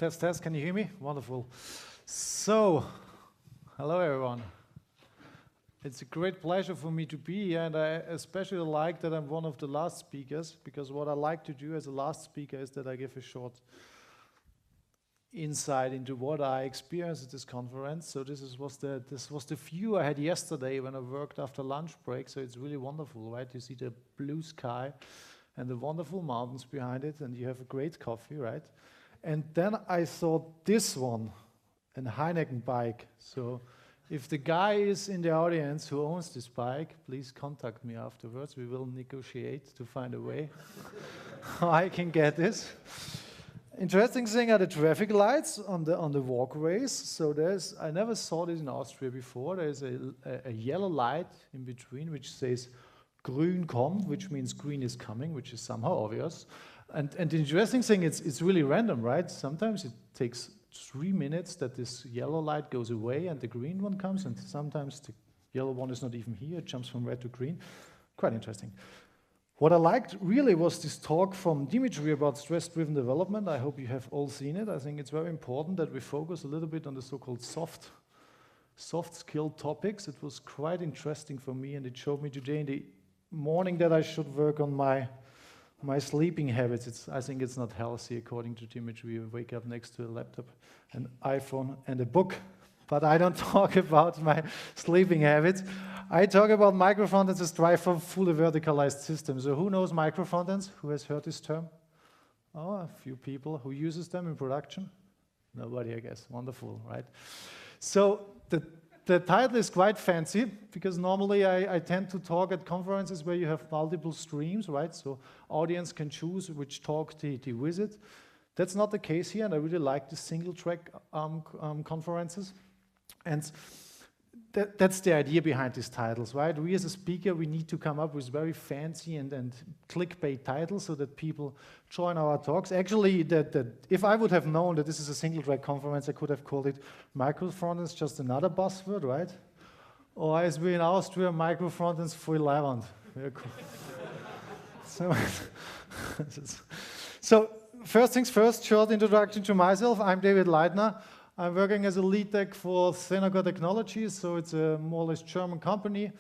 Test, test, can you hear me? Wonderful. So, hello everyone. It's a great pleasure for me to be here, and I especially like that I'm one of the last speakers, because what I like to do as a last speaker is that I give a short insight into what I experienced at this conference. So this was the view I had yesterday when I worked after lunch break, so it's really wonderful, right? You see the blue sky and the wonderful mountains behind it, and you have a great coffee, right? And then I saw this one, a Heineken bike. So if the guy is in the audience who owns this bike, please contact me afterwards. We will negotiate to find a way how I can get this. Interesting thing are the traffic lights on the walkways. So I never saw this in Austria before. There's a yellow light in between which says Grün kommt, which means green is coming, which is somehow obvious. And the interesting thing, it's really random, right? Sometimes it takes 3 minutes that this yellow light goes away and the green one comes, and sometimes the yellow one is not even here, it jumps from red to green. Quite interesting. What I liked really was this talk from Dimitri about stress-driven development. I hope you have all seen it. I think it's very important that we focus a little bit on the so-called soft skill topics. It was quite interesting for me, and it showed me today in the morning that I should work on my sleeping habits. I think it's not healthy, according to Dimitri. You wake up next to a laptop, an iPhone, and a book. But I don't talk about my sleeping habits. I talk about microfrontends as drive for fully verticalized systems. So who knows microfrontends? Who has heard this term? Oh, a few people. Who uses them in production? Nobody, I guess. Wonderful, right? So the title is quite fancy, because normally I tend to talk at conferences where you have multiple streams, right? So audience can choose which talk they visit. That's not the case here, and I really like the single-track conferences. And that's the idea behind these titles, right? We as a speaker, we need to come up with very fancy and clickbait titles so that people join our talks. Actually, if I would have known that this is a single-track conference, I could have called it Microfrontends, just another buzzword, right? Or as we in Austria, Microfrontends for 11. Very cool. So first things first, short introduction to myself. I'm David Leitner. I'm working as a lead tech for Seneca Technologies, so it's a more or less German company.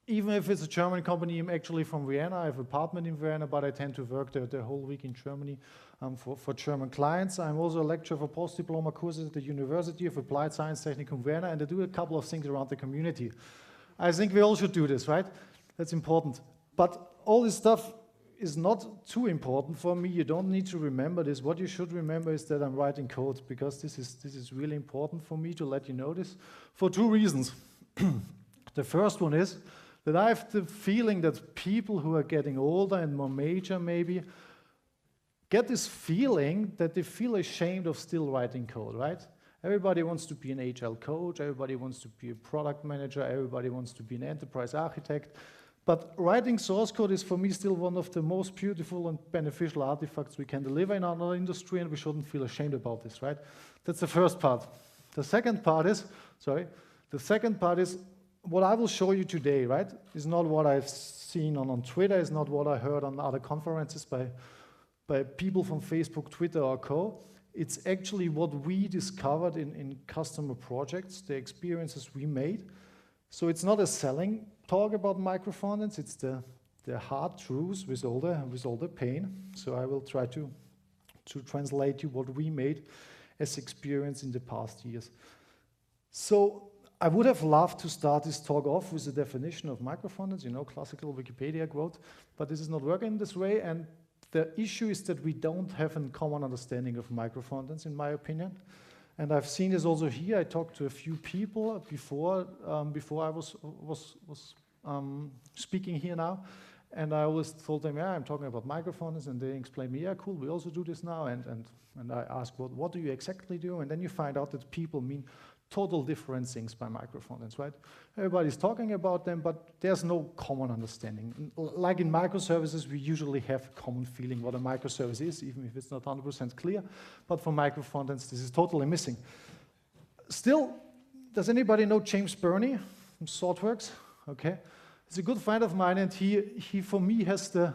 Even if it's a German company, I'm actually from Vienna. I have an apartment in Vienna, but I tend to work there the whole week in Germany for German clients. I'm also a lecturer for post-diploma courses at the University of Applied Science Technicum Vienna, and I do a couple of things around the community. I think we all should do this, right? That's important. But all this stuff is not too important for me. You don't need to remember this. What you should remember is that I'm writing code, because this is really important for me to let you know this for two reasons. The first one is that I have the feeling that people who are getting older and more major maybe get this feeling that they feel ashamed of still writing code, right? Everybody wants to be an agile coach, everybody wants to be a product manager, everybody wants to be an enterprise architect. But writing source code is for me still one of the most beautiful and beneficial artifacts we can deliver in our industry, and we shouldn't feel ashamed about this, right? That's the first part. The second part is what I will show you today, right? Is not what I've seen on Twitter, is not what I heard on other conferences by people from Facebook, Twitter, or co. It's actually what we discovered in customer projects, the experiences we made. So it's not a selling talk about microfrontends, it's the hard truths with all the pain. So I will try to translate you what we made as experience in the past years. So I would have loved to start this talk off with a definition of microfrontends, classical Wikipedia quote, but this is not working this way, and the issue is that we don't have a common understanding of microfrontends, in my opinion. And I've seen this also here. I talked to a few people before I was speaking here now, and I always told them, yeah, I'm talking about microfrontends, and they explained me, yeah, cool, we also do this now. And I asked, what do you exactly do? And then you find out that people mean total different things by microfrontends, right? Everybody's talking about them, but there's no common understanding. Like in microservices, we usually have a common feeling what a microservice is, even if it's not 100% clear. But for microfrontends, this is totally missing. Still, does anybody know James Burney from ThoughtWorks? Okay, he's a good friend of mine, and he for me has the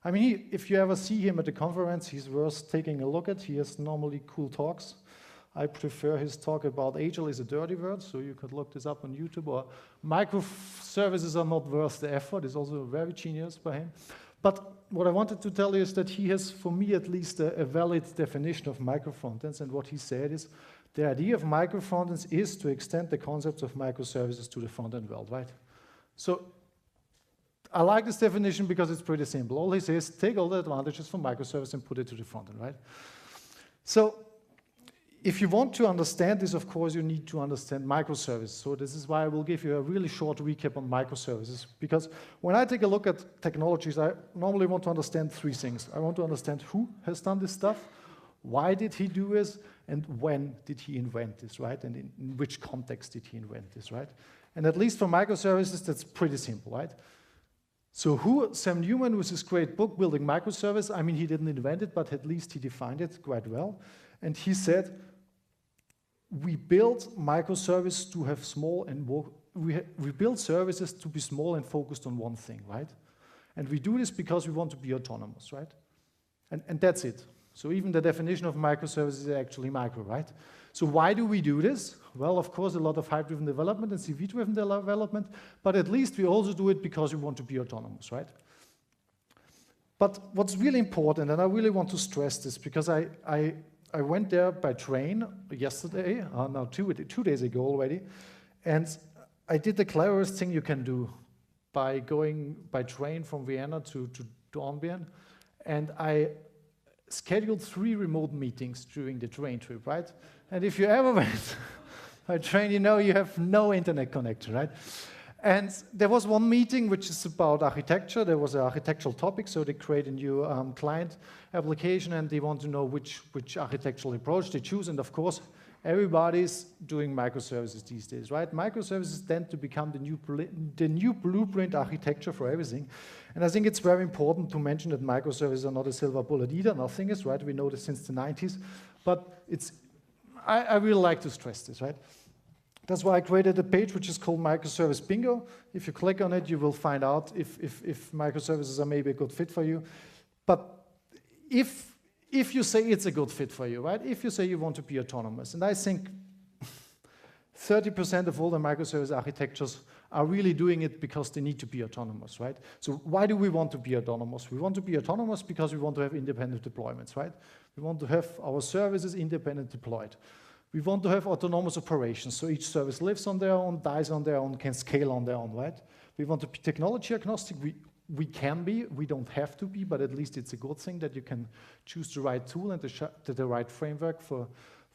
I mean, if you ever see him at the conference, he's worth taking a look at. He has normally cool talks. I prefer his talk about Agile is a dirty word, so you could look this up on YouTube. Or microservices are not worth the effort. It's also very genius by him. But what I wanted to tell you is that he has, for me at least, a valid definition of microfrontends. And what he said is, the idea of microfrontends is to extend the concepts of microservices to the front-end world, right? So I like this definition because it's pretty simple. All he says, take all the advantages from microservice and put it to the front-end, right? So if you want to understand this, of course, you need to understand microservices. So this is why I will give you a really short recap on microservices. Because when I take a look at technologies, I normally want to understand three things. I want to understand who has done this stuff, why did he do this, and when did he invent this, right? And in which context did he invent this, right? And at least for microservices, that's pretty simple, right? So Sam Newman, with his great book, Building Microservice, I mean, he didn't invent it, but at least he defined it quite well. And he said, we build microservices to have small and we build services to be small and focused on one thing, right? And we do this because we want to be autonomous, right? And that's it. So even the definition of microservices is actually micro, right? So why do we do this? Well, of course, a lot of hype-driven development and CV-driven development, but at least we also do it because we want to be autonomous, right? But what's really important, and I really want to stress this, because I went there by train yesterday, no, two days ago already, and I did the cleverest thing you can do by going by train from Vienna to Dornbirn, and I scheduled 3 remote meetings during the train trip, right? And if you ever went by train, you know you have no internet connection, right? And there was one meeting which is about architecture. There was an architectural topic, so they create a new client application, and they want to know which architectural approach they choose. And of course, everybody's doing microservices these days, right? Microservices tend to become the new blueprint architecture for everything. And I think it's very important to mention that microservices are not a silver bullet either. Nothing is, right? We know this since the 90s. But I really like to stress this, right? That's why I created a page which is called Microservice Bingo. If you click on it, you will find out if microservices are maybe a good fit for you. But if you say it's a good fit for you, right? If you say you want to be autonomous, and I think 30% of all the microservice architectures are really doing it because they need to be autonomous, right? So why do we want to be autonomous? We want to be autonomous because we want to have independent deployments, right? We want to have our services independent deployed. We want to have autonomous operations, so each service lives on their own, dies on their own, can scale on their own, right? We want to be technology agnostic. We can be, we don't have to be, but at least it's a good thing that you can choose the right tool and the right framework for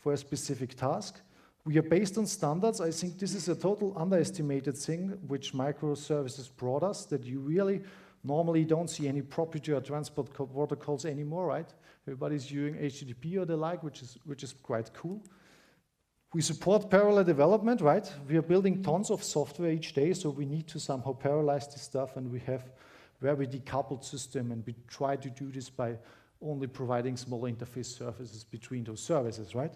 a specific task. We are based on standards. I think this is a total underestimated thing which microservices brought us, that you really normally don't see any property or transport protocols anymore, right? Everybody's using HTTP or the like, which is quite cool. We support parallel development, right? We are building tons of software each day, so we need to somehow parallelize this stuff, and we have very decoupled system, and we try to do this by only providing small interface services between those services, right?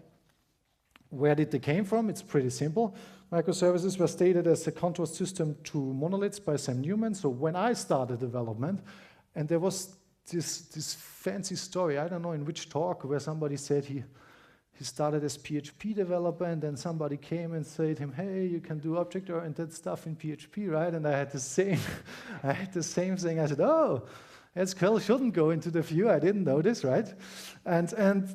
Where did they came from? It's pretty simple. Microservices were stated as a control system to monoliths by Sam Newman. So when I started development, and there was this fancy story, I don't know in which talk, where somebody said he started as PHP developer, and then somebody came and said to him, hey, you can do object-oriented stuff in PHP, right? And I had the same thing. I said, oh, SQL shouldn't go into the view. I didn't know this, right? And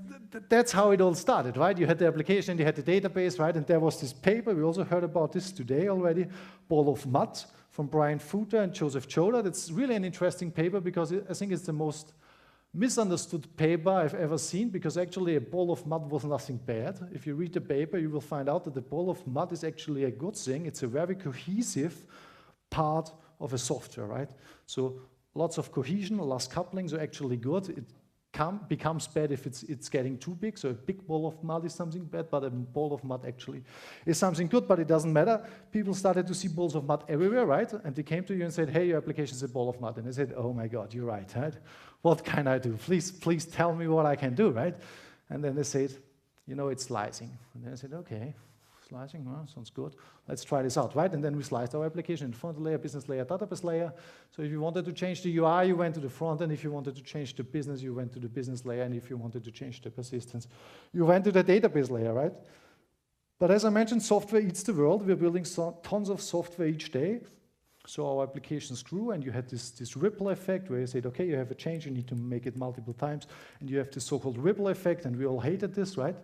that's how it all started, right? You had the application, you had the database, right? And there was this paper. We also heard about this today already, Ball of Mud, from Brian Footer and Joseph Choda. That's really an interesting paper because I think it's the most misunderstood paper I've ever seen, because actually a ball of mud was nothing bad. If you read the paper, you will find out that the ball of mud is actually a good thing. It's a very cohesive part of a software, right? So lots of cohesion, less couplings are actually good. It becomes bad if it's getting too big. So a big ball of mud is something bad, but a ball of mud actually is something good, but it doesn't matter. People started to see balls of mud everywhere, right? And they came to you and said, hey, your application is a ball of mud. And they said, oh my God, you're right? What can I do? Please tell me what I can do, right? And then they said, you know, it's slicing. And then I said, okay, Slicing, sounds good. Let's try this out, right? And then we sliced our application in front layer, business layer, database layer. So if you wanted to change the UI, you went to the front end. If you wanted to change the business, you went to the business layer. And if you wanted to change the persistence, you went to the database layer, right? But as I mentioned, software eats the world. We're building tons of software each day. So our applications grew, and you had this ripple effect where you said, okay, you have a change, you need to make it multiple times. And you have this so-called ripple effect, and we all hated this, right?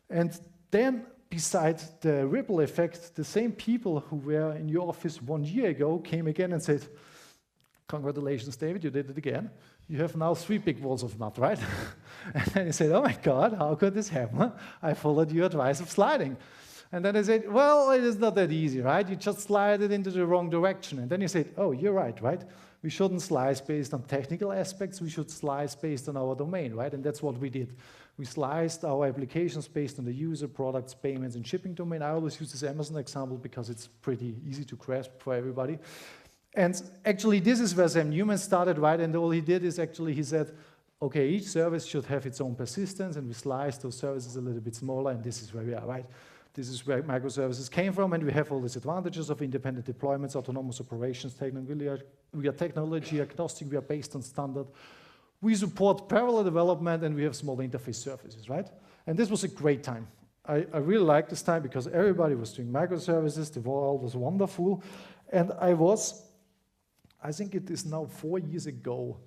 And then, besides the ripple effect, the same people who were in your office 1 year ago came again and said, congratulations, David, you did it again. You have now 3 big balls of nut, right? And then he said, oh my God, how could this happen? I followed your advice of sliding. And then I said, well, it is not that easy, right? You just slide it into the wrong direction. And then he said, oh, you're right? We shouldn't slice based on technical aspects, we should slice based on our domain, right? And that's what we did. We sliced our applications based on the user, products, payments, and shipping domain. I always use this Amazon example because it's pretty easy to grasp for everybody. And actually, this is where Sam Newman started, right? And all he did is actually, he said, okay, each service should have its own persistence, and we sliced those services a little bit smaller, and this is where we are, right? This is where microservices came from, and we have all these advantages of independent deployments, autonomous operations, we are technology agnostic, we are based on standard. We support parallel development, and we have small interface surfaces, right? And this was a great time. I really liked this time because everybody was doing microservices, the world was wonderful, and I think it is now 4 years ago,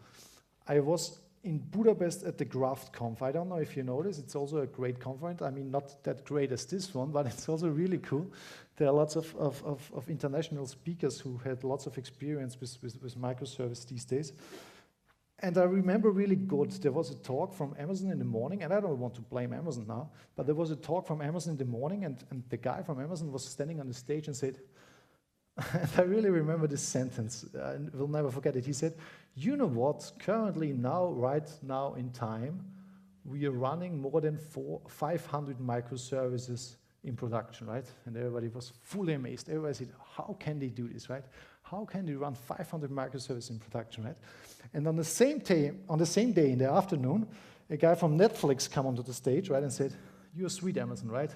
I was in Budapest at the GraphConf. I don't know if you know this, it's also a great conference. I mean, not that great as this one, but it's also really cool. There are lots of international speakers who had lots of experience with microservice these days. And I remember really good, there was a talk from Amazon in the morning, and I don't want to blame Amazon now, but there was a talk from Amazon in the morning, and the guy from Amazon was standing on the stage and said, and I really remember this sentence, I will never forget it. He said, you know what, currently now, right now in time, we are running more than 500 microservices in production, right? And everybody was fully amazed. Everybody said, how can they do this, right? How can they run 500 microservices in production, right? And on the same day in the afternoon, a guy from Netflix came onto the stage, right, and said, you're sweet, Amazon, right?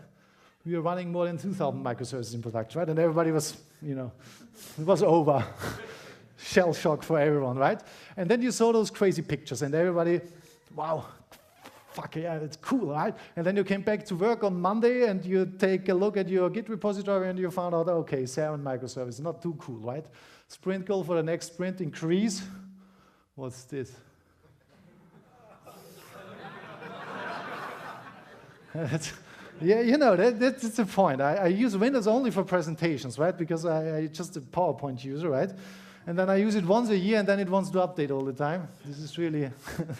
We are running more than 2,000 microservices in production, right? And everybody was, you know, it was over. Shell shock for everyone, right? And then you saw those crazy pictures, and everybody, wow, fuck yeah, it's cool, right? And then you came back to work on Monday, and you take a look at your Git repository, and you found out, okay, 7 microservices, not too cool, right? Sprint goal for the next sprint, increase. What's this? Yeah, you know, that's the point. I use Windows only for presentations, right? Because I'm just a PowerPoint user, right? And then I use it once a year, and then it wants to update all the time. This is really,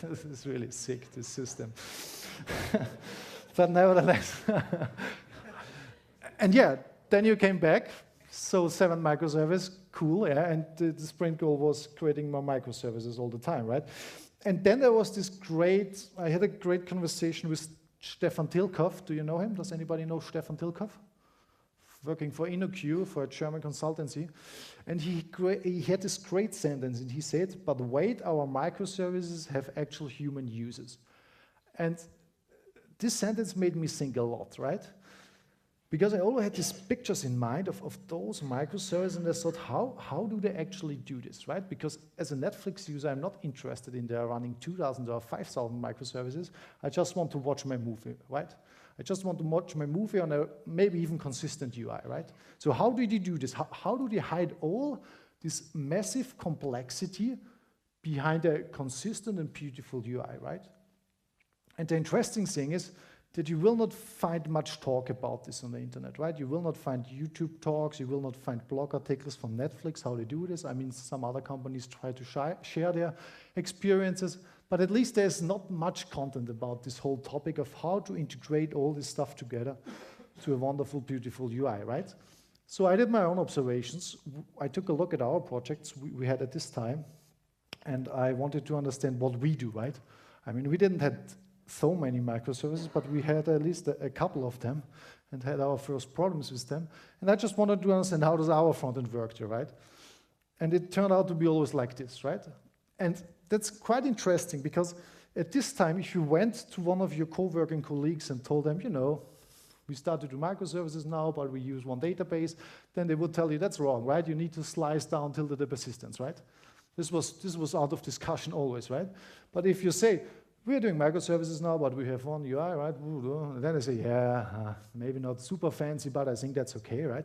this is really sick, this system. But nevertheless. And yeah, then you came back. So 7 microservices, cool, yeah. And the sprint goal was creating more microservices all the time, right? And then there was this I had a great conversation with Stefan Tilkoff. Do you know him? Does anybody know Stefan Tilkoff? Working for InnoQ, for a German consultancy. And he had this great sentence, and he said, but wait, our microservices have actual human users. And this sentence made me think a lot, right? Because I always had these pictures in mind of those microservices, and I thought, how do they actually do this, right? Because as a Netflix user, I'm not interested in their running 2,000 or 5,000 microservices. I just want to watch my movie, right? I just want to watch my movie on a maybe even consistent UI, right? So how do they do this? How do they hide all this massive complexity behind a consistent and beautiful UI, right? And the interesting thing is that you will not find much talk about this on the internet, right? You will not find YouTube talks, you will not find blog articles from Netflix, how they do this. I mean, some other companies try to share their experiences, but at least there's not much content about this whole topic of how to integrate all this stuff together to a wonderful, beautiful UI, right? So I did my own observations. I took a look at our projects we had at this time, and I wanted to understand what we do, right? I mean, we didn't have so many microservices, but we had at least a couple of them and had our first problems with them. And I just wanted to understand how does our front-end work there, right? And it turned out to be always like this, right? And that's quite interesting because at this time, if you went to one of your co-working colleagues and told them, you know, We start to do microservices now, but we use one database. Then they would tell you that's wrong, right? You need to slice down till the persistence, right? This was out of discussion always, right? But if you say, we're doing microservices now, but we have one UI, right? And then I say, yeah, maybe not super fancy, but I think that's okay, right?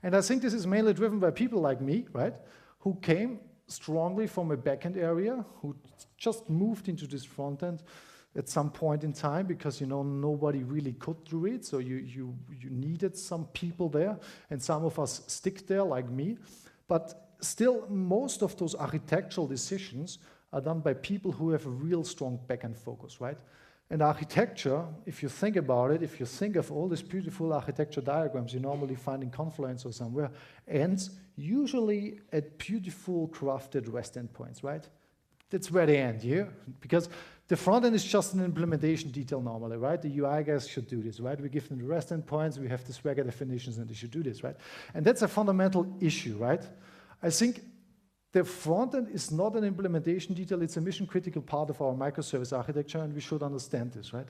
And I think this is mainly driven by people like me, right? Who came strongly from a backend area, who just moved into this front end at some point in time because, you know, nobody really could do it. So you needed some people there, and some of us stick there like me. But still, most of those architectural decisions are done by people who have a real strong backend focus, right? And architecture, if you think about it, if you think of all these beautiful architecture diagrams you normally find in Confluence or somewhere, ends usually at beautiful crafted REST endpoints, right? That's where they end here, because the front end is just an implementation detail normally, right? The UI guys should do this, right? We give them the REST endpoints, we have the Swagger definitions, and they should do this, right? And that's a fundamental issue, right? I think the front end is not an implementation detail, it's a mission-critical part of our microservice architecture, and we should understand this, right?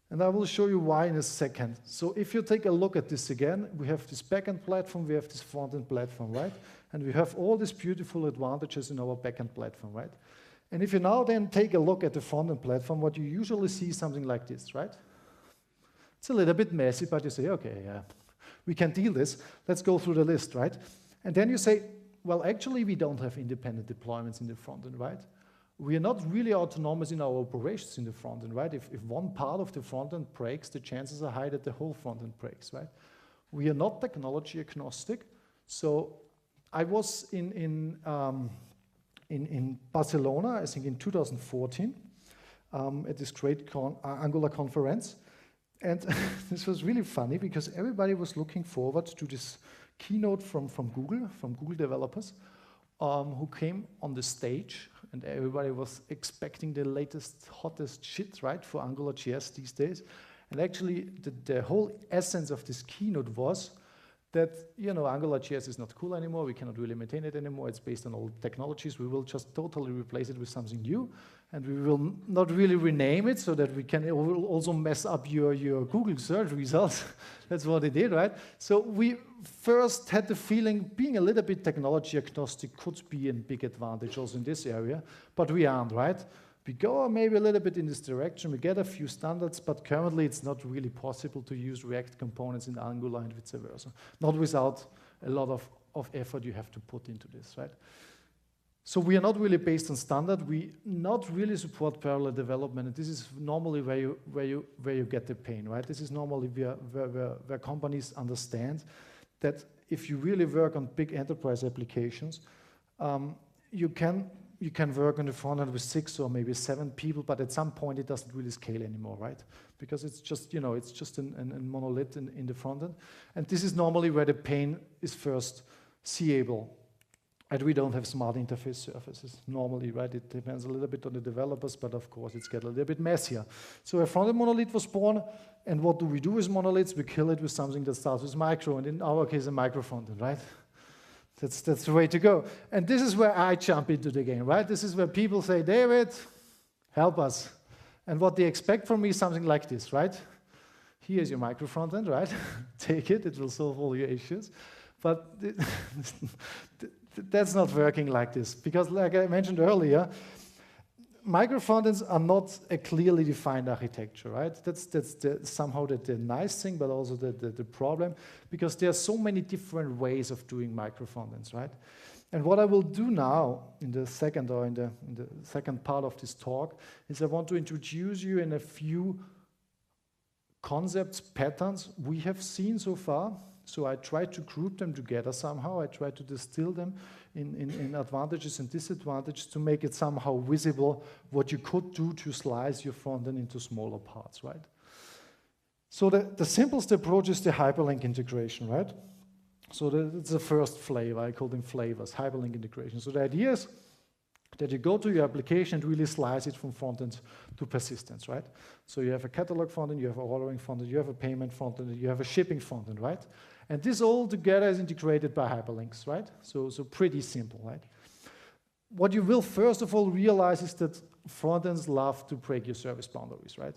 And I will show you why in a second. So if you take a look at this again, we have this backend platform, we have this front-end platform, right? And we have all these beautiful advantages in our backend platform, right? And if you now then take a look at the front-end platform, what you usually see is something like this, right? It's a little bit messy, but you say, okay, yeah, we can deal this. Let's go through the list, right? And then you say, well, actually, we don't have independent deployments in the front end, right? We are not really autonomous in our operations in the front end, right? If one part of the front end breaks, the chances are high that the whole front end breaks, right? We are not technology agnostic. So I was in Barcelona, I think in 2014, at this great Angular conference. And this was really funny because everybody was looking forward to this keynote from Google developers, who came on the stage, and everybody was expecting the latest, hottest shit, right, for AngularJS these days. And actually, the whole essence of this keynote was that, you know, AngularJS is not cool anymore, we cannot really maintain it anymore, it's based on old technologies, we will just totally replace it with something new, and we will not really rename it so that we can also mess up your Google search results. That's what they did, right? So we first had the feeling being a little bit technology agnostic could be a big advantage also in this area, but we aren't, right? We go maybe a little bit in this direction, we get a few standards, but currently it's not really possible to use React components in Angular and vice versa. Not without a lot of effort you have to put into this, right? So we are not really based on standard, we not really support parallel development, and this is normally where you get the pain, right? This is normally where companies understand that if you really work on big enterprise applications, you can work on the front end with 6 or maybe 7 people, but at some point it doesn't really scale anymore, right? Because it's just, you know, it's just a monolith in the front end. And this is normally where the pain is first seeable. And we don't have smart interface surfaces normally, right? It depends a little bit on the developers, but of course it's getting a little bit messier. So a front-end monolith was born, and what do we do with monoliths? We kill it with something that starts with micro, and in our case a micro front-end, right? That's the way to go. And this is where I jump into the game, right? This is where people say, David, help us. And what they expect from me is something like this, right? Here's your micro front end, right? Take it, it will solve all your issues. But that's not working like this, because like I mentioned earlier, micro frontends are not a clearly defined architecture, right? That's somehow the nice thing, but also the problem, because there are so many different ways of doing micro frontends, right? And what I will do now in the second part of this talk is I want to introduce you in a few concepts, patterns we have seen so far. So I try to group them together somehow. I try to distill them in advantages and disadvantages to make it somehow visible what you could do to slice your front end into smaller parts, right? So the simplest approach is the hyperlink integration, right? So it's the first flavor. I call them flavors, hyperlink integration. So the idea is that you go to your application and really slice it from frontend to persistence, right? So you have a catalog frontend, you have a ordering frontend, you have a payment frontend, you have a shipping frontend, right? And this all together is integrated by hyperlinks, right? So pretty simple, right? What you will first of all realize is that frontends love to break your service boundaries, right?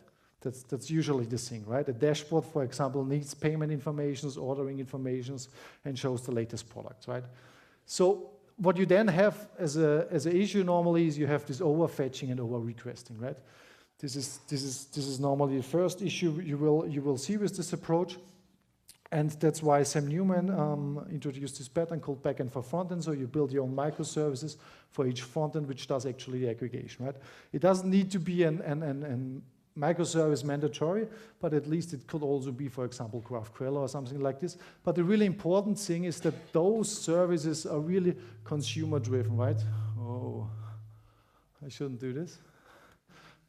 That's usually the thing, right? A dashboard, for example, needs payment informations, ordering informations, and shows the latest products, right? So what you then have as an issue normally is you have this overfetching and over-requesting, right? This is normally the first issue you will see with this approach. And that's why Sam Newman introduced this pattern called Backend for Frontend. So you build your own microservices for each frontend, which does actually the aggregation, right? It doesn't need to be an microservice mandatory, but at least it could also be, for example, GraphQL or something like this. But the really important thing is that those services are really consumer-driven, right? Oh, I shouldn't do this.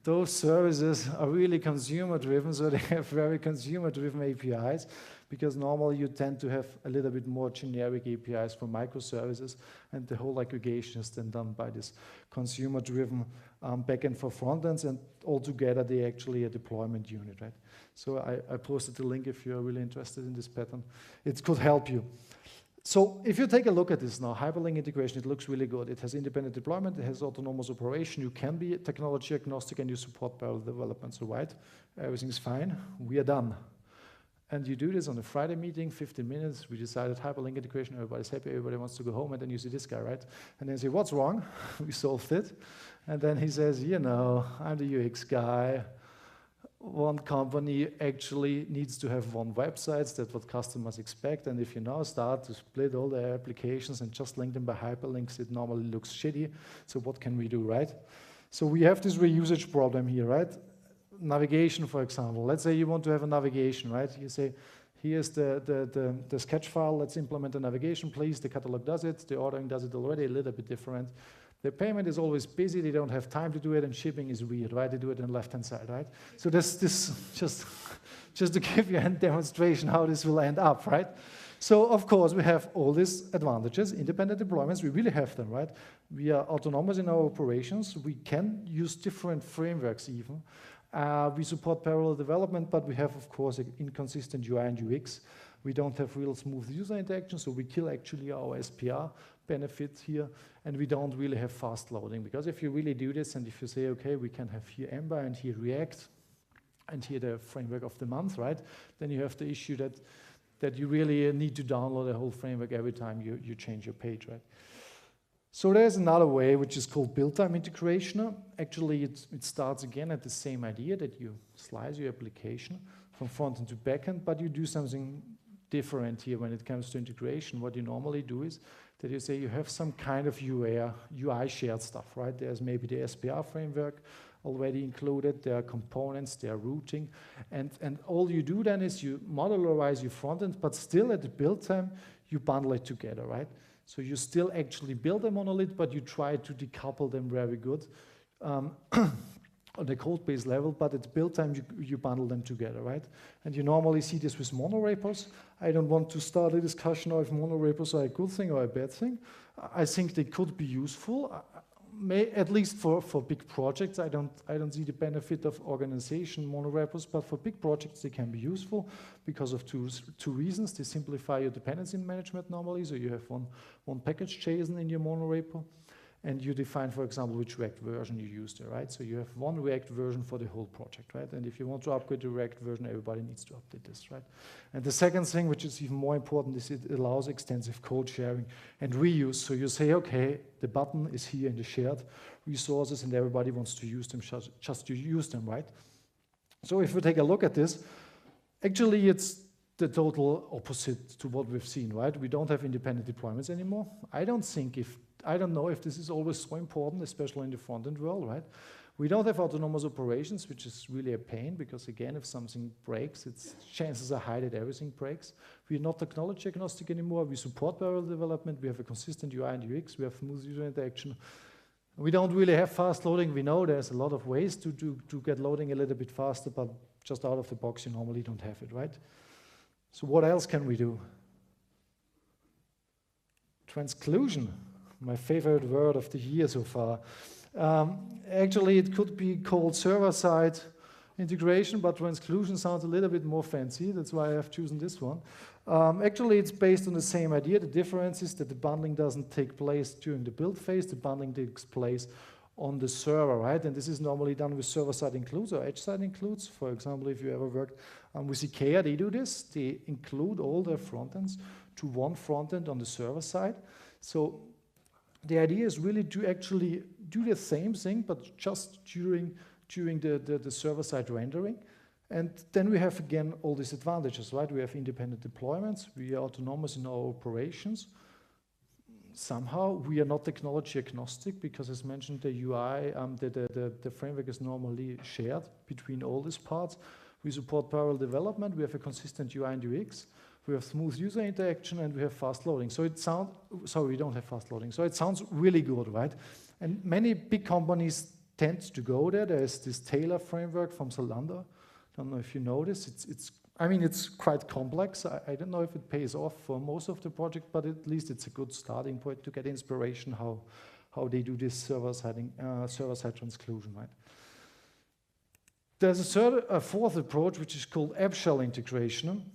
Those services are really consumer-driven, so they have very consumer-driven APIs, because normally you tend to have a little bit more generic APIs for microservices, and the whole aggregation is then done by this consumer-driven backend for frontends, and altogether they actually a deployment unit, right? So I posted the link if you're really interested in this pattern. It could help you. So if you take a look at this now, hyperlink integration, it looks really good. It has independent deployment, it has autonomous operation, you can be technology agnostic, and you support parallel development. So right, everything's fine, we are done. And you do this on a Friday meeting, 15 minutes, we decided hyperlink integration, everybody's happy, everybody wants to go home, and then you see this guy, right? And then you say, what's wrong? We solved it. And then he says, you know, I'm the UX guy. One company actually needs to have one website, that's what customers expect, and if you now start to split all the applications and just link them by hyperlinks, it normally looks shitty. So what can we do, right? So we have this reusage problem here, right? Navigation, for example. Let's say you want to have a navigation, right? You say, here's the sketch file, let's implement a navigation, please. The catalog does it, the ordering does it already, a little bit different. The payment is always busy, they don't have time to do it, and shipping is weird, right? They do it on the left-hand side, right? So this just to give you a demonstration how this will end up, right? So of course we have all these advantages, independent deployments, we really have them, right? We are autonomous in our operations, we can use different frameworks even. We support parallel development, but we have, of course, an inconsistent UI and UX. We don't have real smooth user interaction, so we kill actually our SPR benefit here, and we don't really have fast loading, because if you really do this, and if you say, okay, we can have here Ember and here React, and here the framework of the month, right? Then you have the issue that you really need to download the whole framework every time you change your page, right? So there's another way, which is called build-time integration. Actually, it starts again at the same idea that you slice your application from frontend to backend, but you do something different here when it comes to integration. What you normally do is that you say you have some kind of UI shared stuff, right? There's maybe the SPR framework already included, there are components, there are routing, and all you do then is you modularize your frontend, but still at the build time, you bundle it together, right? So you still actually build a monolith, but you try to decouple them very good on the code base level, but at build time, you bundle them together, right? And you normally see this with monorepos. I don't want to start a discussion of if monorepos are a good thing or a bad thing. I think they could be useful, at least for big projects. I don't see the benefit of organization monorepos, but for big projects, they can be useful because of two reasons. They simplify your dependency management normally, so you have one package JSON in your monorepo, and you define, for example, which React version you use there, right? So you have one React version for the whole project, right? And if you want to upgrade the React version, everybody needs to update this, right? And the second thing, which is even more important, is it allows extensive code sharing and reuse. So you say, okay, the button is here in the shared resources, and everybody wants to use them, just to use them, right? So if we take a look at this, actually it's the total opposite to what we've seen, right? We don't have independent deployments anymore. I don't know if this is always so important, especially in the front-end world, right? We don't have autonomous operations, which is really a pain, because again, if something breaks, chances are high that everything breaks. We're not technology agnostic anymore. We support parallel development. We have a consistent UI and UX. We have smooth user interaction. We don't really have fast loading. We know there's a lot of ways to get loading a little bit faster, but just out of the box, you normally don't have it, right? So what else can we do? Transclusion. My favorite word of the year so far. Actually, it could be called server-side integration, but transclusion sounds a little bit more fancy. That's why I have chosen this one. Actually, it's based on the same idea. The difference is that the bundling doesn't take place during the build phase. The bundling takes place on the server, right? And this is normally done with server-side includes or edge-side includes. For example, if you ever worked with IKEA, they do this. They include all their front-ends to one front-end on the server side. So the idea is really to actually do the same thing, but just during the server-side rendering. And then we have, again, all these advantages, right? We have independent deployments. We are autonomous in our operations. Somehow, we are not technology agnostic because, as mentioned, the UI, the framework is normally shared between all these parts. We support parallel development. We have a consistent UI and UX. We have smooth user interaction, and we have fast loading. So it sounds, sorry, we don't have fast loading. So it sounds really good, right? And many big companies tend to go there. There's this Taylor framework from Zalando. I don't know if you know this. I mean, it's quite complex. I don't know if it pays off for most of the project, but at least it's a good starting point to get inspiration how they do this server-side transclusion, right? There's a fourth approach, which is called app shell integration.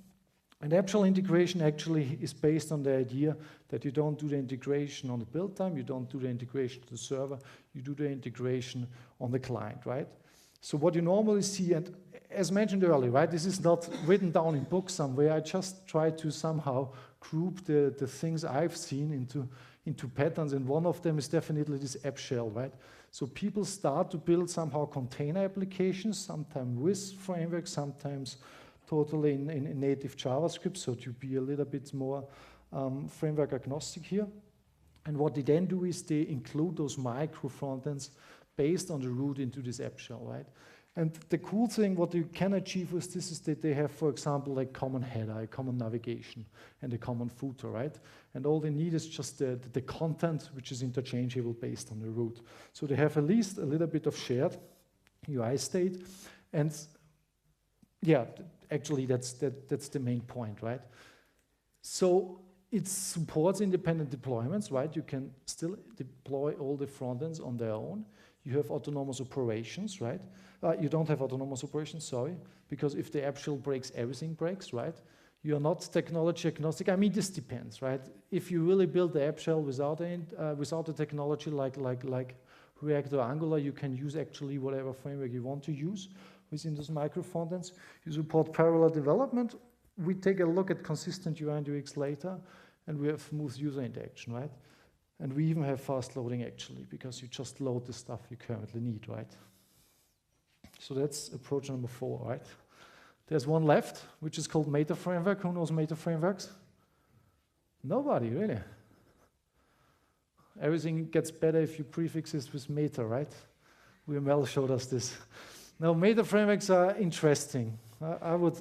And app shell integration actually is based on the idea that you don't do the integration on the build time, you don't do the integration to the server, you do the integration on the client, right? So what you normally see, and as mentioned earlier, right, this is not written down in books somewhere. I just try to somehow group the things I've seen into patterns, and one of them is definitely this app shell, right? So people start to build somehow container applications, sometimes with frameworks, sometimes totally in native JavaScript, so to be a little bit more framework agnostic here. And what they then do is they include those micro frontends based on the root into this app shell, right? And the cool thing, what you can achieve with this is that they have, for example, like common header, a common navigation, and a common footer, right? And all they need is just the content, which is interchangeable based on the root. So they have at least a little bit of shared UI state, and yeah, actually that's the main point, right? So it supports independent deployments, right? You can still deploy all the frontends on their own. You have autonomous operations, right? You don't have autonomous operations, sorry, because if the app shell breaks, everything breaks, right? You are not technology agnostic. I mean, this depends, right? If you really build the app shell without the technology like React or Angular, you can use actually whatever framework you want to use within those micro frontends. You support parallel development. We take a look at consistent UI and UX later, and we have smooth user interaction, right? And we even have fast loading actually, because you just load the stuff you currently need, right? So that's approach number 4, right? There's one left, which is called Meta Framework. Who knows Meta Frameworks? Nobody, really. Everything gets better if you prefix this with Meta, right? WML showed us this. Now, Meta Frameworks are interesting. I would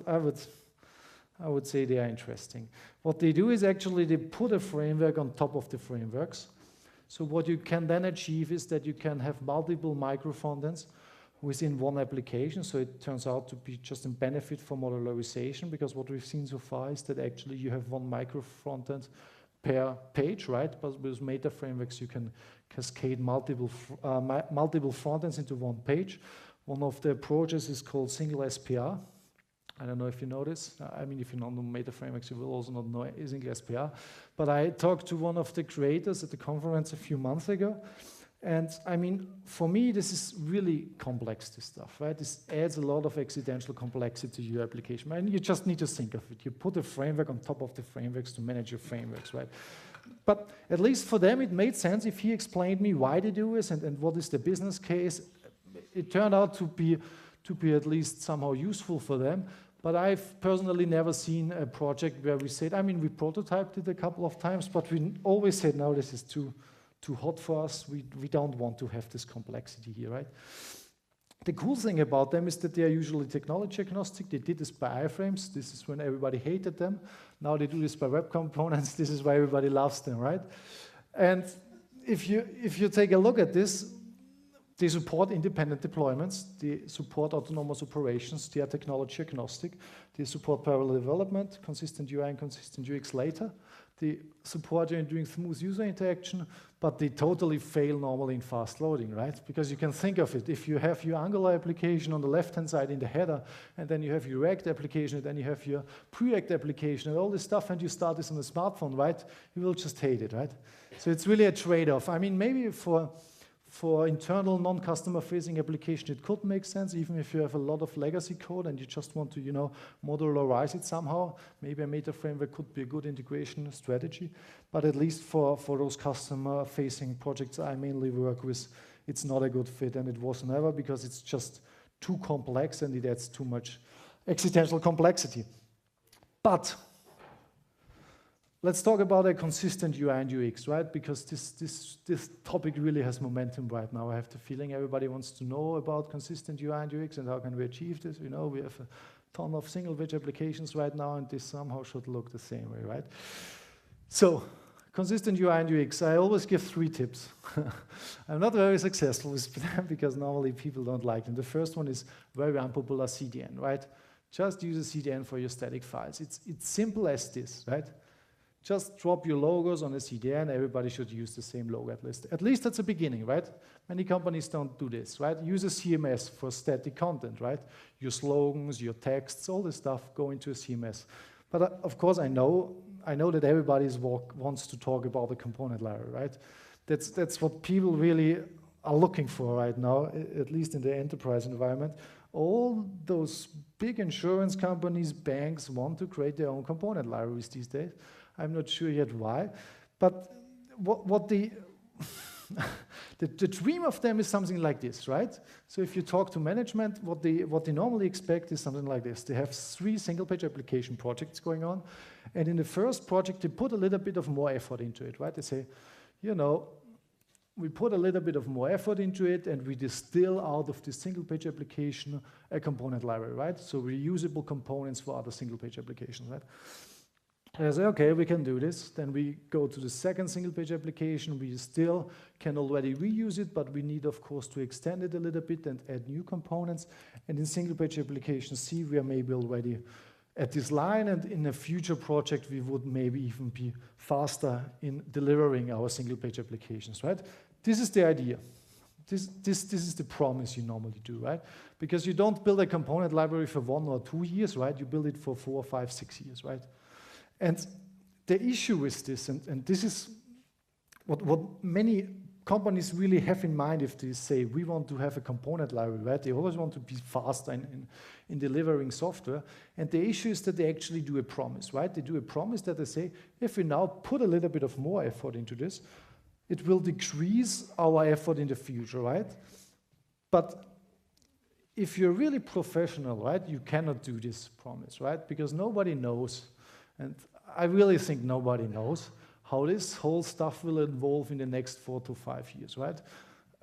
say they are interesting. What they do is actually they put a framework on top of the frameworks. So what you can then achieve is that you can have multiple micro frontends within one application. So it turns out to be just a benefit for modularization, because what we've seen so far is that actually you have one micro frontend per page, right? But with Meta Frameworks, you can cascade multiple frontends into one page. One of the approaches is called single SPR. I don't know if you know this. I mean, if you don't know Meta Frameworks, you will also not know single SPR. But I talked to one of the creators at the conference a few months ago. And I mean, for me, this is really complex, this stuff, right? This adds a lot of accidental complexity to your application. And you just need to think of it. You put a framework on top of the frameworks to manage your frameworks, right? But at least for them, it made sense if he explained me why they do this and what is the business case. It turned out to be at least somehow useful for them. But I've personally never seen a project where we said, I mean, we prototyped it a couple of times, but we always said, no, this is too hot for us. We don't want to have this complexity here, right? The cool thing about them is that they are usually technology agnostic. They did this by iframes. This is when everybody hated them. Now they do this by web components. This is why everybody loves them, right? And if you take a look at this, they support independent deployments. They support autonomous operations. They are technology agnostic. They support parallel development, consistent UI and consistent UX later. They support you in doing smooth user interaction, but they totally fail normally in fast loading, right? Because you can think of it, if you have your Angular application on the left-hand side in the header, and then you have your React application, and then you have your pre-React application, and all this stuff, and you start this on a smartphone, right? You will just hate it, right? So it's really a trade-off. I mean, maybe for For internal non-customer facing application, it could make sense, even if you have a lot of legacy code and you just want to, modularize it somehow. Maybe a meta framework could be a good integration strategy. But at least for those customer facing projects I mainly work with, it's not a good fit, and it was never, because it's just too complex and it adds too much accidental complexity. But let's talk about a consistent UI and UX, right? Because this topic really has momentum right now. I have the feeling everybody wants to know about consistent UI and UX and how can we achieve this. We have a ton of single-page applications right now, and this somehow should look the same way, right? So, consistent UI and UX, I always give 3 tips. I'm not very successful with them because normally people don't like them. The first one is very unpopular CDN, right? Just use a CDN for your static files. It's simple as this, right? Just drop your logos on a CDN, everybody should use the same logo at least. At least that's the beginning, right? Many companies don't do this, right? Use a CMS for static content, right? Your slogans, your texts, all this stuff go into a CMS. But of course I know that everybody wants to talk about the component library, right? That's what people really are looking for right now, at least in the enterprise environment. All those big insurance companies, banks want to create their own component libraries these days. I'm not sure yet why, but what the dream of them is something like this, right? So if you talk to management, what they normally expect is something like this. They have 3 single-page application projects going on, and in the first project, they put a little bit of more effort into it, right? They say, we put a little bit of more effort into it, and we distill out of the single-page application a component library, right? So reusable components for other single-page applications, right? I say, okay, we can do this. Then we go to the second single-page application. We still can already reuse it, but we need, of course, to extend it a little bit and add new components. And in single-page application C, we are maybe already at this line, and in a future project, we would maybe even be faster in delivering our single-page applications, right? This is the idea. This is the promise you normally do, right? Because you don't build a component library for 1 or 2 years, right? You build it for 4, 5, 6 years, right? And the issue with this, and this is what many companies really have in mind if they say, we want to have a component library, right? They always want to be faster in delivering software. And the issue is that they actually do a promise, right? They do a promise that they say, if we now put a little bit of more effort into this, it will decrease our effort in the future, right? But if you're really professional, right, you cannot do this promise, right? Because nobody knows, and I really think nobody knows how this whole stuff will evolve in the next 4 to 5 years, right?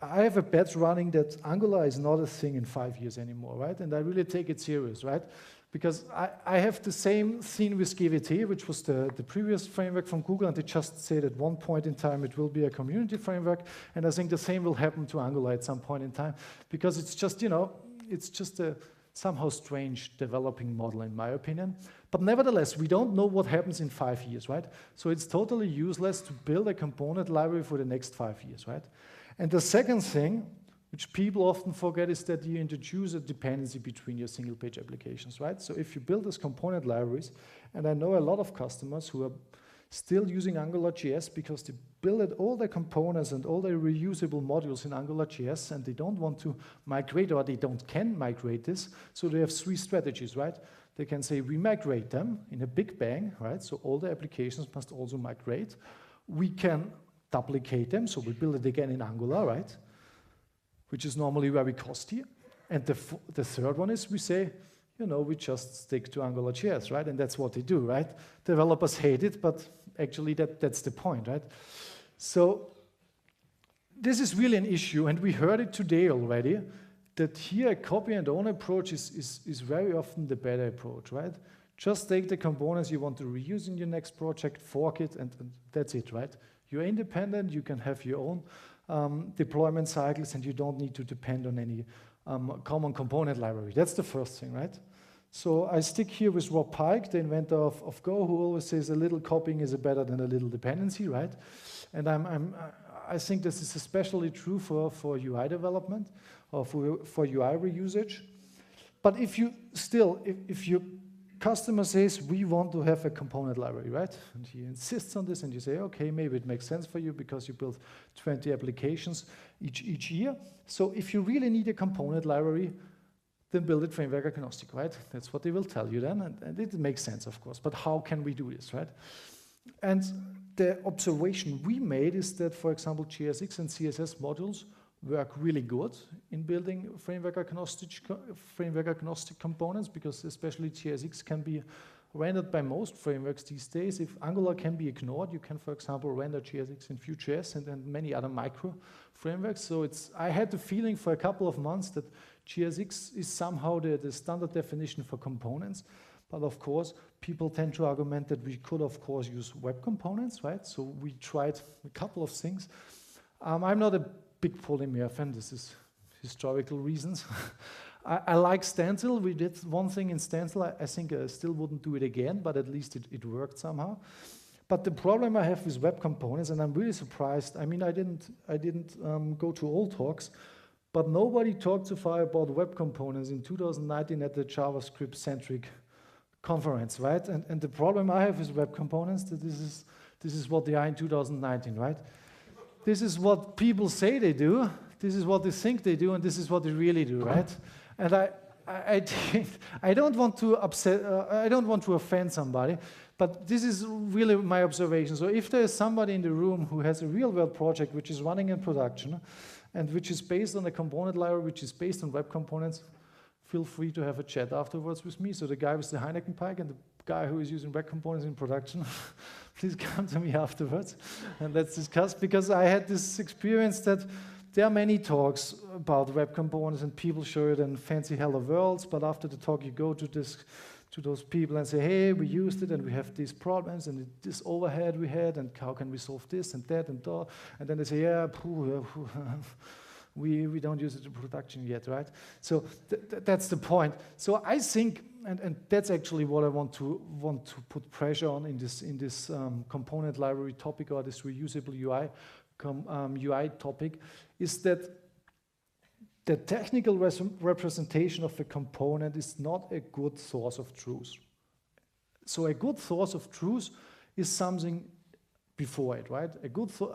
I have a bet running that Angular is not a thing in 5 years anymore, right? And I really take it serious, right? Because I have the same thing with GWT, which was the previous framework from Google, and they just said at one point in time it will be a community framework, and I think the same will happen to Angular at some point in time, because it's just, it's just a somehow strange developing model in my opinion. But nevertheless, we don't know what happens in 5 years, right? So it's totally useless to build a component library for the next 5 years, right? And the second thing, which people often forget, is that you introduce a dependency between your single-page applications, right? So if you build these component libraries, and I know a lot of customers who are still using AngularJS because they build all their components and all their reusable modules in AngularJS, and they don't want to migrate, or they can migrate this, so they have 3 strategies, right? They can say, we migrate them in a big bang, right? So all the applications must also migrate. We can duplicate them, so we build it again in Angular, right? Which is normally very costly. And the third one is we say, we just stick to AngularJS, right? And that's what they do, right? Developers hate it, but actually that's the point, right? So this is really an issue, and we heard it today already, that here a copy and own approach is very often the better approach, right? Just take the components you want to reuse in your next project, fork it, and that's it, right? You're independent, you can have your own deployment cycles, and you don't need to depend on any common component library. That's the first thing, right? So I stick here with Rob Pike, the inventor of Go, who always says a little copying is better than a little dependency, right? And I think this is especially true for UI development or for UI reusage. But if you customer says, we want to have a component library, right? And he insists on this, and you say, okay, maybe it makes sense for you because you build 20 applications each year. So if you really need a component library, then build it framework agnostic, right? That's what they will tell you then, and it makes sense, of course. But how can we do this, right? And the observation we made is that, for example, JSX and CSS modules work really good in building framework agnostic components, because especially JSX can be rendered by most frameworks these days. If Angular can be ignored, you can, for example, render JSX in Vue.js and many other micro frameworks. So I had the feeling for a couple of months that JSX is somehow the standard definition for components. But of course, people tend to argument that we could, of course, use web components, right? So we tried a couple of things. I'm not a big Polymer fan. This is historical reasons. I like Stencil. We did one thing in Stencil. I think I still wouldn't do it again, but at least it worked somehow. But the problem I have with web components, and I'm really surprised. I mean, I didn't go to all talks, but nobody talked so far about web components in 2019 at the JavaScript-centric conference, right? And the problem I have with web components, that this is what they are in 2019, right? This is what people say they do, this is what they think they do, and this is what they really do, right? And I don't want to I don't want to offend somebody, but this is really my observation. So if there is somebody in the room who has a real-world project which is running in production, and which is based on a component library, which is based on web components, feel free to have a chat afterwards with me. So the guy with the Heineken Pike and the guy who is using web components in production, please come to me afterwards and let's discuss, because I had this experience that there are many talks about web components and people show it in fancy hello worlds, but after the talk you go to those people and say, hey, we used it and we have these problems and this overhead we had and how can we solve this and that and that, and then they say, yeah, we don't use it in production yet, right? So that's the point. So I think, and that's actually what I want to put pressure on in this component library topic, or this reusable UI UI topic, is that the technical representation of a component is not a good source of truth. So a good source of truth is something before it, right?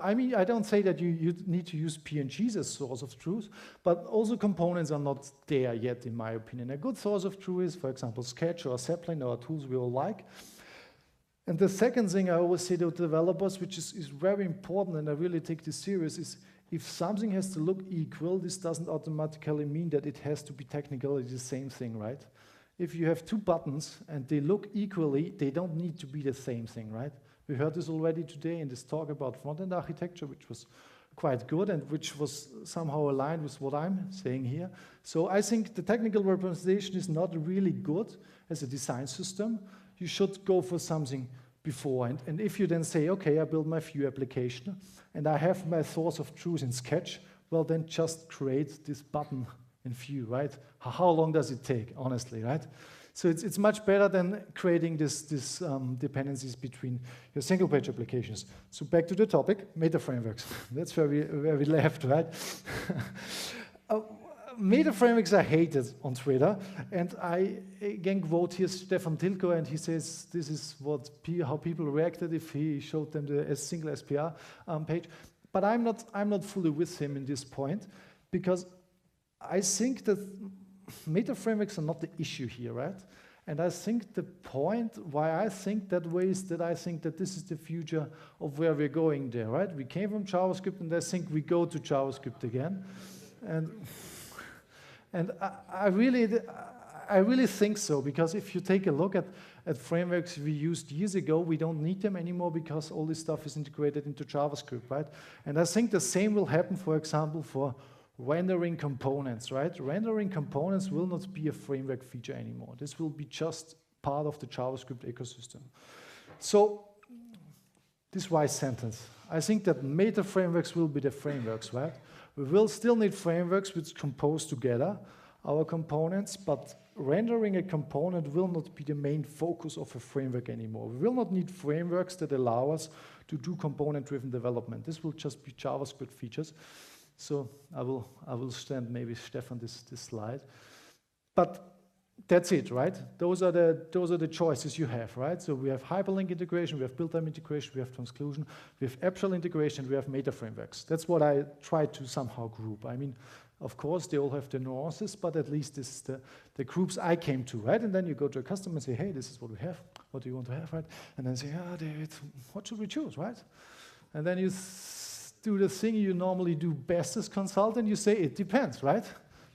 I mean, I don't say that you need to use PNGs as source of truth, but also components are not there yet, in my opinion. A good source of truth is, for example, Sketch or Zeppelin or tools we all like. And the second thing I always say to developers, which is very important, and I really take this serious, is if something has to look equal, this doesn't automatically mean that it has to be technically the same thing, right? If you have two buttons and they look equally, they don't need to be the same thing, right? We heard this already today in this talk about front-end architecture, which was quite good and which was somehow aligned with what I'm saying here. So I think the technical representation is not really good as a design system. You should go for something before. And if you then say, okay, I build my Vue application and I have my source of truth in Sketch, well, then just create this button in Vue, right? How long does it take, honestly, right? So it's much better than creating this dependencies between your single-page applications. So back to the topic, meta frameworks. That's where we left, right? Meta frameworks are hated on Twitter, and I again quote here Stefan Tilko, and he says this is how people reacted if he showed them the single SPR page. But I'm not fully with him in this point, because I think that meta frameworks are not the issue here, right? And I think the point why I think that way is that I think that this is the future of where we're going there, right? We came from JavaScript, and I think we go to JavaScript again. And I really think so, because if you take a look at frameworks we used years ago, we don't need them anymore because all this stuff is integrated into JavaScript, right? And I think the same will happen, for example, for rendering components, right? Rendering components will not be a framework feature anymore. This will be just part of the JavaScript ecosystem. So, this wise sentence. I think that meta frameworks will be the frameworks, right? We will still need frameworks which compose together our components, but rendering a component will not be the main focus of a framework anymore. We will not need frameworks that allow us to do component-driven development. This will just be JavaScript features. So I will send maybe Stefan this slide. But that's it, right? Those are the choices you have, right? So we have hyperlink integration, we have built-time integration, we have transclusion, we have app shell integration, we have meta frameworks. That's what I try to somehow group. I mean, of course, they all have their nuances, but at least this is the groups I came to, right? And then you go to a customer and say, hey, this is what we have. What do you want to have, right? And then say, David, what should we choose, right? And then you do the thing you normally do best as consultant. You say, it depends, right?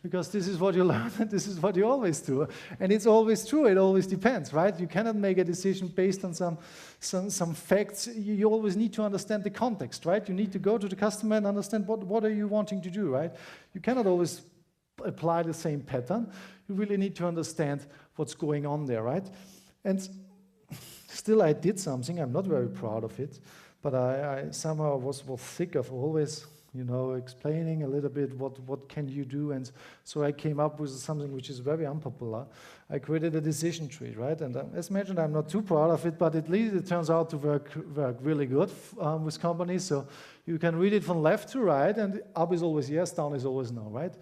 Because this is what you learn and this is what you always do. And it's always true, it always depends, right? You cannot make a decision based on some facts. You always need to understand the context, right? You need to go to the customer and understand what are you wanting to do, right? You cannot always apply the same pattern. You really need to understand what's going on there, right? And still I did something, I'm not very proud of it, but I somehow was sick of always explaining a little bit what can you do, and so I came up with something which is very unpopular. I created a decision tree, right? And as mentioned, I'm not too proud of it, but at least it turns out to work really good with companies. So you can read it from left to right, and up is always yes, down is always no, right?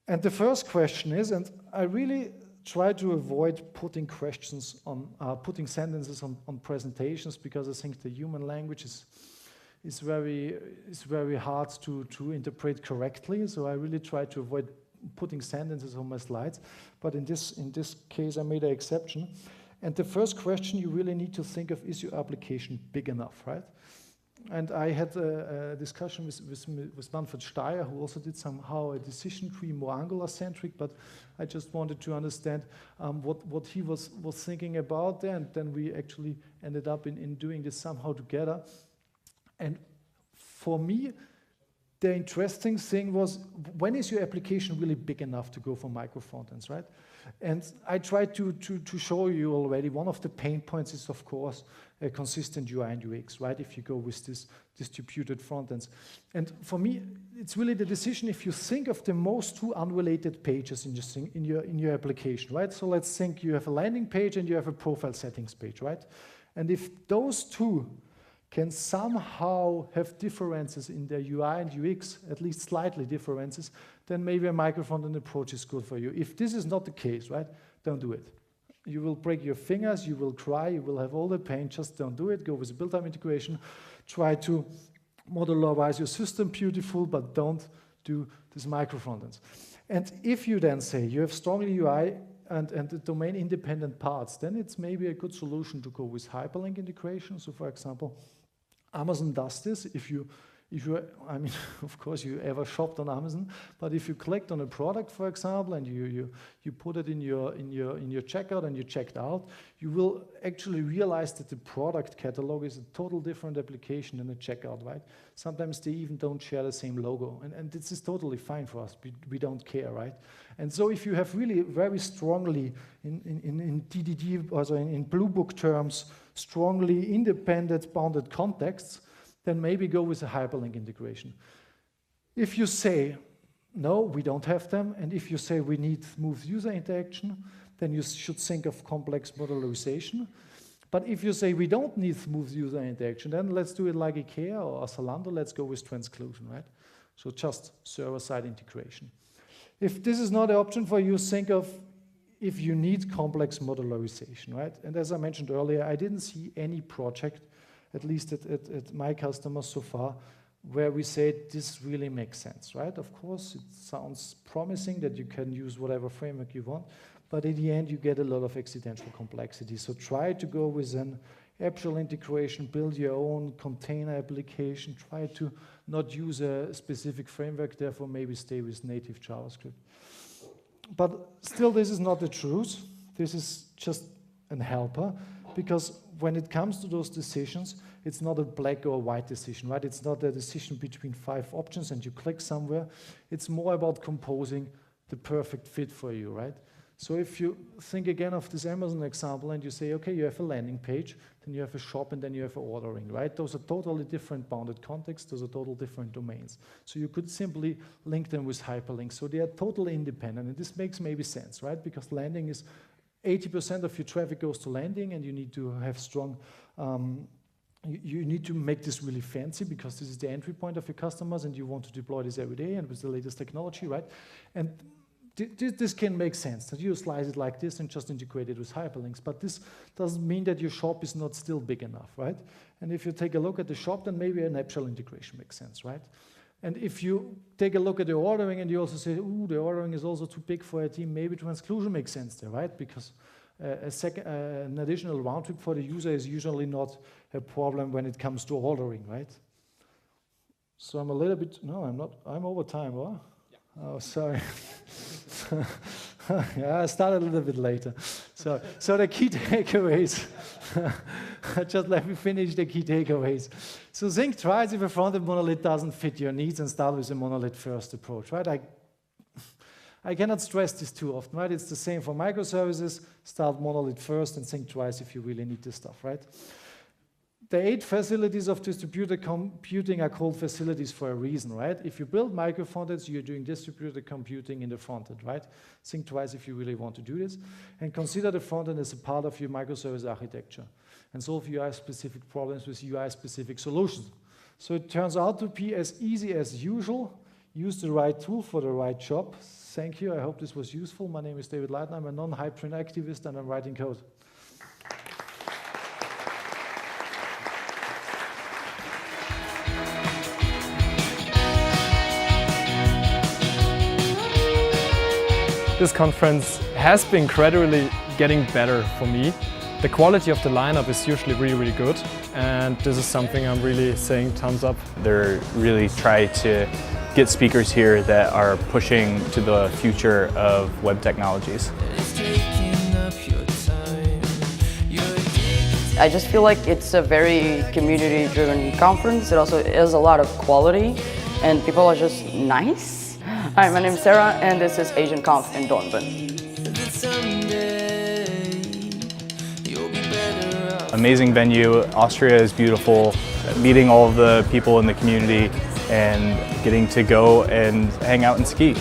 And the first question is, and I really try to avoid putting questions on, putting sentences on presentations, because I think the human language is very hard to interpret correctly. So I really try to avoid putting sentences on my slides. But in this case, I made an exception. And the first question you really need to think of, is your application big enough, right? And I had a discussion with Manfred Steyer, who also did somehow a decision tree more Angular-centric, but I just wanted to understand what he was thinking about there, and then we actually ended up in doing this somehow together. And for me, the interesting thing was, when is your application really big enough to go for micro frontends, right? And I tried to show you already, one of the pain points is, of course, a consistent UI and UX, right? If you go with this distributed frontends. And for me, it's really the decision if you think of the most two unrelated pages in your application, right? So let's think you have a landing page and you have a profile settings page, right? And if those two can somehow have differences in their UI and UX, at least slightly differences, then maybe a micro frontend approach is good for you. If this is not the case, right, don't do it. You will break your fingers, you will cry, you will have all the pain, just don't do it. Go with a built-time integration. Try to modularize your system beautiful, but don't do this micro frontends. And if you then say you have strongly UI and the domain-independent parts, then it's maybe a good solution to go with hyperlink integration. So for example, Amazon does this. If you, I mean, of course, you ever shopped on Amazon, but if you clicked on a product, for example, and you put it in your checkout and you checked out, you will actually realize that the product catalog is a total different application than a checkout, right? Sometimes they even don't share the same logo, and this is totally fine for us. We don't care, right? And so if you have really very strongly in DDD, also in Blue Book terms, strongly independent bounded contexts, then maybe go with a hyperlink integration. If you say, no, we don't have them, and if you say we need smooth user interaction, then you should think of complex modularization. But if you say we don't need smooth user interaction, then let's do it like IKEA or Zalando, let's go with transclusion, right? So just server-side integration. If this is not an option for you, think of if you need complex modularization, right? And as I mentioned earlier, I didn't see any project, at least at my customers so far, where we say this really makes sense, right? Of course, it sounds promising that you can use whatever framework you want, but in the end, you get a lot of accidental complexity. So try to go with an app shell integration, build your own container application, try to not use a specific framework, therefore maybe stay with native JavaScript. But still, this is not the truth. This is just an helper, because when it comes to those decisions, it's not a black or white decision, right? It's not a decision between 5 options and you click somewhere. It's more about composing the perfect fit for you, right? So if you think again of this Amazon example and you say, okay, you have a landing page, then you have a shop, and then you have a ordering, right? Those are totally different bounded contexts, those are totally different domains. So you could simply link them with hyperlinks. So they are totally independent, and this makes maybe sense, right? Because landing is 80% of your traffic goes to landing, and you need to have strong, you need to make this really fancy, because this is the entry point of your customers and you want to deploy this every day and with the latest technology, right? And This can make sense, that you slice it like this and just integrate it with hyperlinks, but this doesn't mean that your shop is not still big enough, right? And if you take a look at the shop, then maybe an app shell integration makes sense, right? And if you take a look at the ordering and you also say, ooh, the ordering is also too big for a team, maybe transclusion makes sense there, right? Because an additional round trip for the user is usually not a problem when it comes to ordering, right? So I'm a little bit, no, I'm not, I'm over time, what? Oh, sorry. Yeah, I started a little bit later. So the key takeaways. Just let me finish the key takeaways. So think twice if a front-end monolith doesn't fit your needs and start with a monolith-first approach, right? I cannot stress this too often, right? It's the same for microservices. Start monolith first and think twice if you really need this stuff, right? The 8 facilities of distributed computing are called facilities for a reason, right? If you build micro frontends, you're doing distributed computing in the frontend, right? Think twice if you really want to do this. And consider the frontend as a part of your microservice architecture and solve UI-specific problems with UI-specific solutions. So it turns out to be as easy as usual. Use the right tool for the right job. Thank you. I hope this was useful. My name is David Leitner. I'm a non-hyperprint activist and I'm writing code. This conference has been gradually getting better for me. The quality of the lineup is usually really good, and this is something I'm really saying thumbs up. They're really trying to get speakers here that are pushing to the future of web technologies. I just feel like it's a very community-driven conference. It also has a lot of quality, and people are just nice. Hi, my name is Sarah, and this is AgentConf in Dornbirn. Amazing venue. Austria is beautiful. Meeting all of the people in the community and getting to go and hang out and ski.